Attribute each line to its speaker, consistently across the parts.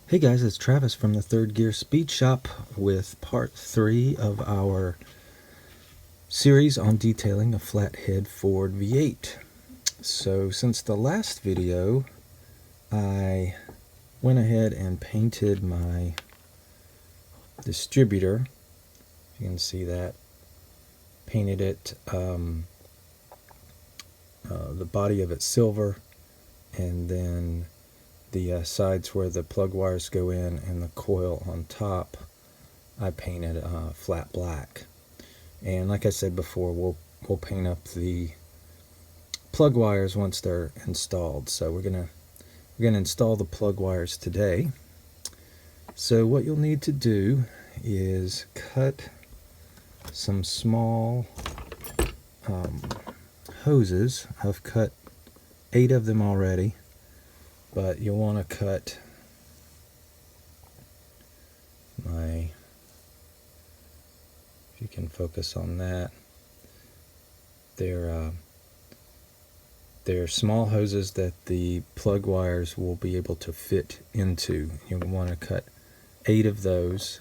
Speaker 1: Hey guys, it's Travis from the Third Gear Speed Shop with part 3 of our series on detailing a flathead Ford V8. So since the last video, I went ahead and painted my distributor. You can see that. Painted it, the body of it silver, and then the sides where the plug wires go in and the coil on top I painted flat black. And like I said before, we'll paint up the plug wires once they're installed. So we're gonna install the plug wires today. So what you'll need to do is cut some small hoses. I've cut 8 of them already, but you'll want to cut if you can focus on that. They're small hoses that the plug wires will be able to fit into. You'll want to cut 8 of those,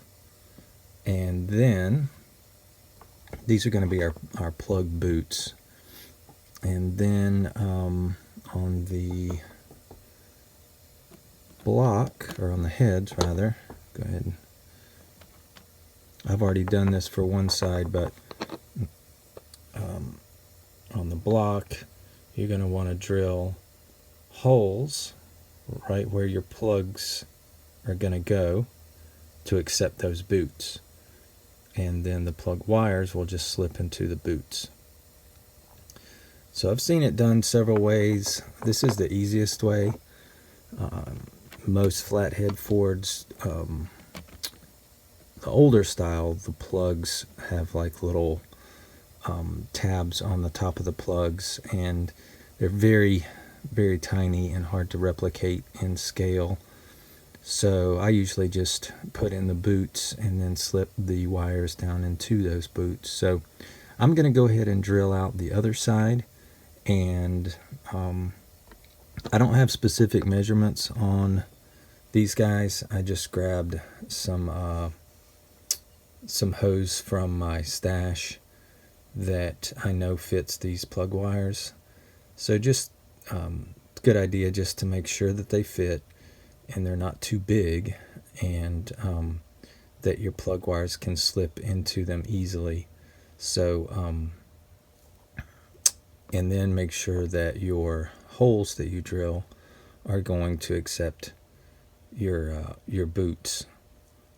Speaker 1: and then these are going to be our plug boots. And then on the block, or on the heads rather, go ahead. I've already done this for one side, but on the block you're going to want to drill holes right where your plugs are going to go to accept those boots, and then the plug wires will just slip into the boots. So I've seen it done several ways. This is the easiest way. Most flathead Fords, the older style, the plugs have like little tabs on the top of the plugs, and they're very, very tiny and hard to replicate in scale. So I usually just put in the boots and then slip the wires down into those boots. So I'm going to go ahead and drill out the other side, and I don't have specific measurements on these guys. I just grabbed some hose from my stash that I know fits these plug wires. So just good idea just to make sure that they fit and they're not too big, and that your plug wires can slip into them easily. So and then make sure that your holes that you drill are going to accept your boots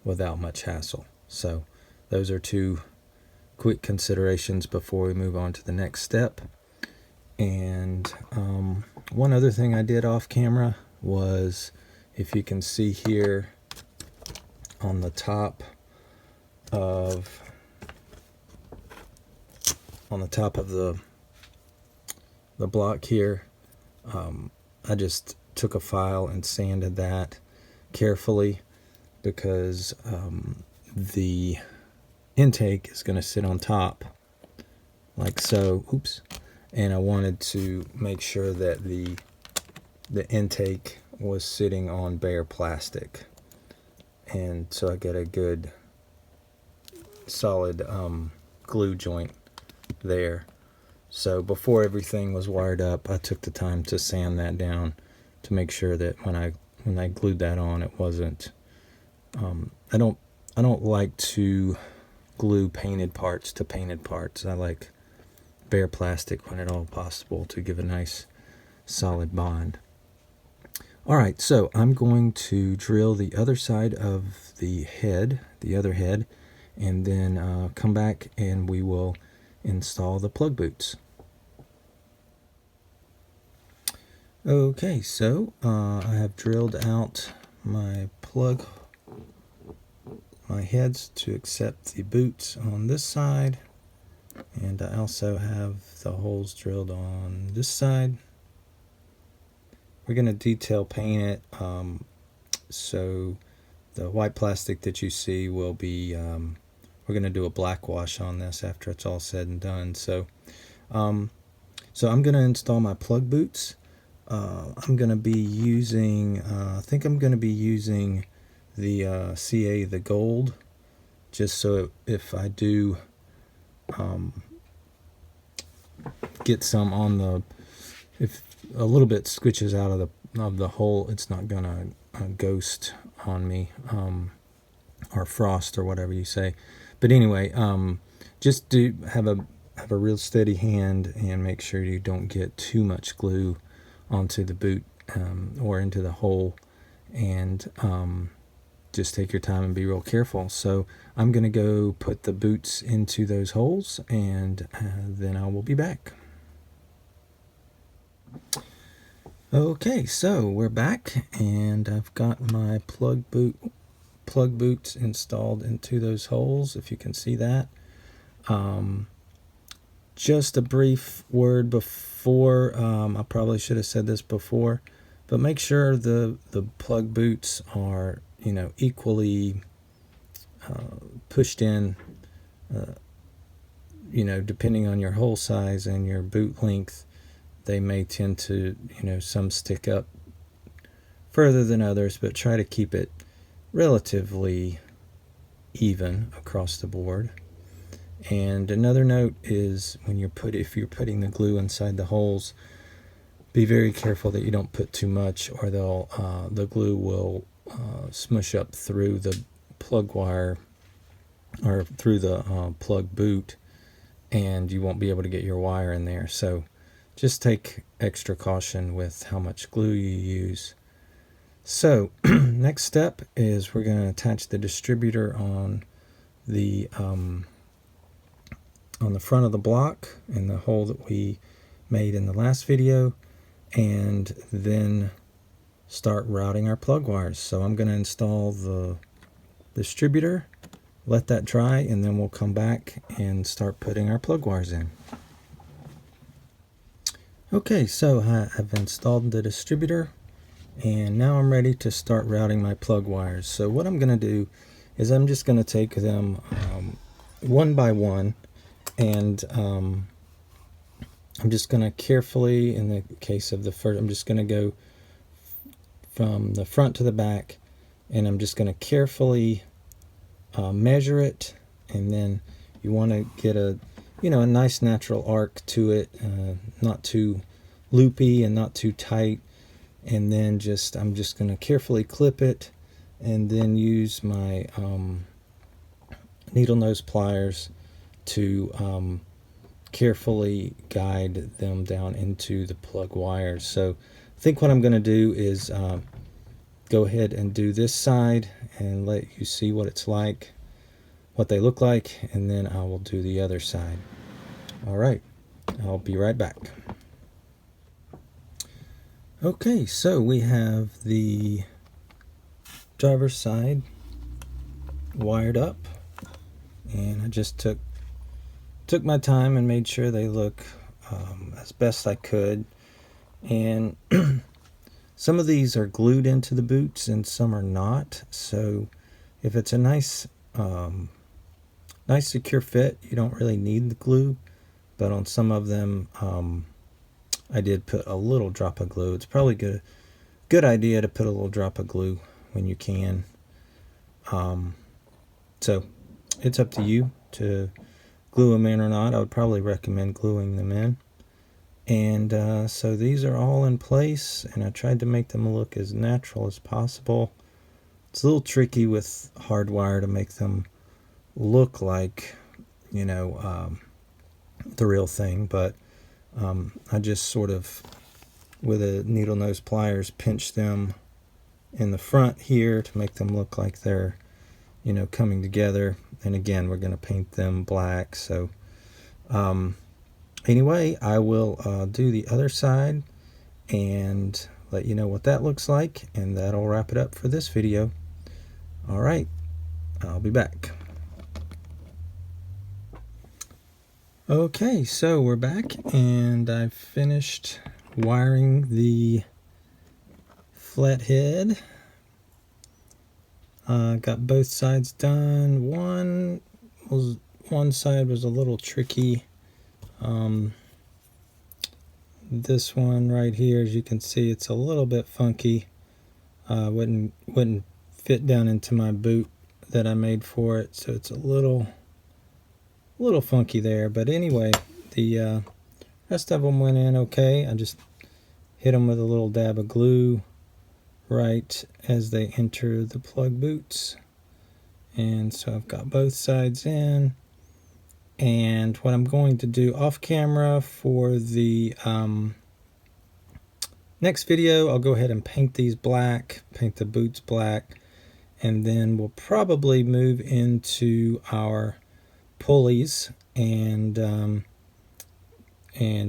Speaker 1: without much hassle. So those are 2 quick considerations before we move on to the next step. And one other thing I did off camera was, if you can see here on the top of the block here, I just took a file and sanded that carefully, because the intake is going to sit on top like so. Oops. And I wanted to make sure that the intake was sitting on bare plastic, and so I get a good solid glue joint there. So before everything was wired up, I took the time to sand that down to make sure that when I glued that on, it wasn't I don't like to glue painted parts to painted parts. I like bare plastic when at all possible to give a nice solid bond. Alright, so I'm going to drill the other side of the head, the other head, and then come back and we will install the plug boots. Okay, so I have drilled out my heads to accept the boots on this side, and I also have the holes drilled on this side. We're going to detail paint it, so the white plastic that you see will be, we're going to do a black wash on this after it's all said and done. So I'm going to install my plug boots. I'm going to be using, I think I'm going to be using the CA, the gold, just so if I do get some on the, if a little bit switches out of the hole, it's not gonna ghost on me, or frost or whatever you say. But anyway, just do have a real steady hand and make sure you don't get too much glue onto the boot or into the hole, and just take your time and be real careful. So I'm gonna go put the boots into those holes, and then I will be back. Okay, so we're back, and I've got my plug boots installed into those holes, if you can see that. Just a brief word before, I probably should have said this before, but make sure the plug boots are, you know, equally pushed in, you know, depending on your hole size and your boot length. They may tend to, you know, some stick up further than others, but try to keep it relatively even across the board. And another note is when if you're putting the glue inside the holes, be very careful that you don't put too much, or the glue will smush up through the plug wire or through the plug boot, and you won't be able to get your wire in there. So just take extra caution with how much glue you use. So next step is we're going to attach the distributor on the front of the block in the hole that we made in the last video, and then start routing our plug wires. So I'm going to install the distributor, let that dry, and then we'll come back and start putting our plug wires in. Okay, so I've installed the distributor, and now I'm ready to start routing my plug wires. So what I'm going to do is I'm just going to take them one by one, and I'm just going to carefully, in the case of the first, I'm just going to go from the front to the back, and I'm just going to carefully measure it, and then you want to get a nice natural arc to it, not too loopy and not too tight. And then I'm just going to carefully clip it, and then use my needle nose pliers to carefully guide them down into the plug wires. So I think what I'm going to do is go ahead and do this side and let you see what it's like, what they look like, and then I will do the other side. All right, I'll be right back. Okay, so we have the driver's side wired up, and I just took my time and made sure they look as best I could. And some of these are glued into the boots and some are not, so if it's a nice secure fit, you don't really need the glue. But on some of them, I did put a little drop of glue. It's probably good idea to put a little drop of glue when you can. So it's up to you to glue them in or not. I would probably recommend gluing them in. And so these are all in place, and I tried to make them look as natural as possible. It's a little tricky with hardwire to make them look like, the real thing, but I just sort of, with a needle nose pliers, pinch them in the front here to make them look like they're, coming together. And again, we're going to paint them black. So anyway, I will do the other side and let you know what that looks like, and that'll wrap it up for this video. All right, I'll be back. Okay, so we're back, and I've finished wiring the flathead. Got both sides done. One side was a little tricky. This one right here, as you can see, it's a little bit funky. Wouldn't fit down into my boot that I made for it, so it's a little funky there. But anyway, the rest of them went in okay. I just hit them with a little dab of glue right as they enter the plug boots. And so I've got both sides in. And what I'm going to do off camera for the next video, I'll go ahead and paint these black, paint the boots black, and then we'll probably move into our pulleys and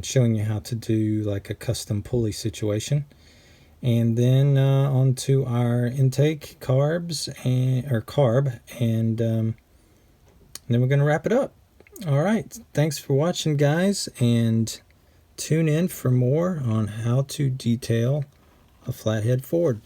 Speaker 1: showing you how to do like a custom pulley situation. And then onto our intake carbs or carb, and then we're going to wrap it up. All right, thanks for watching, guys, and tune in for more on how to detail a flathead Ford.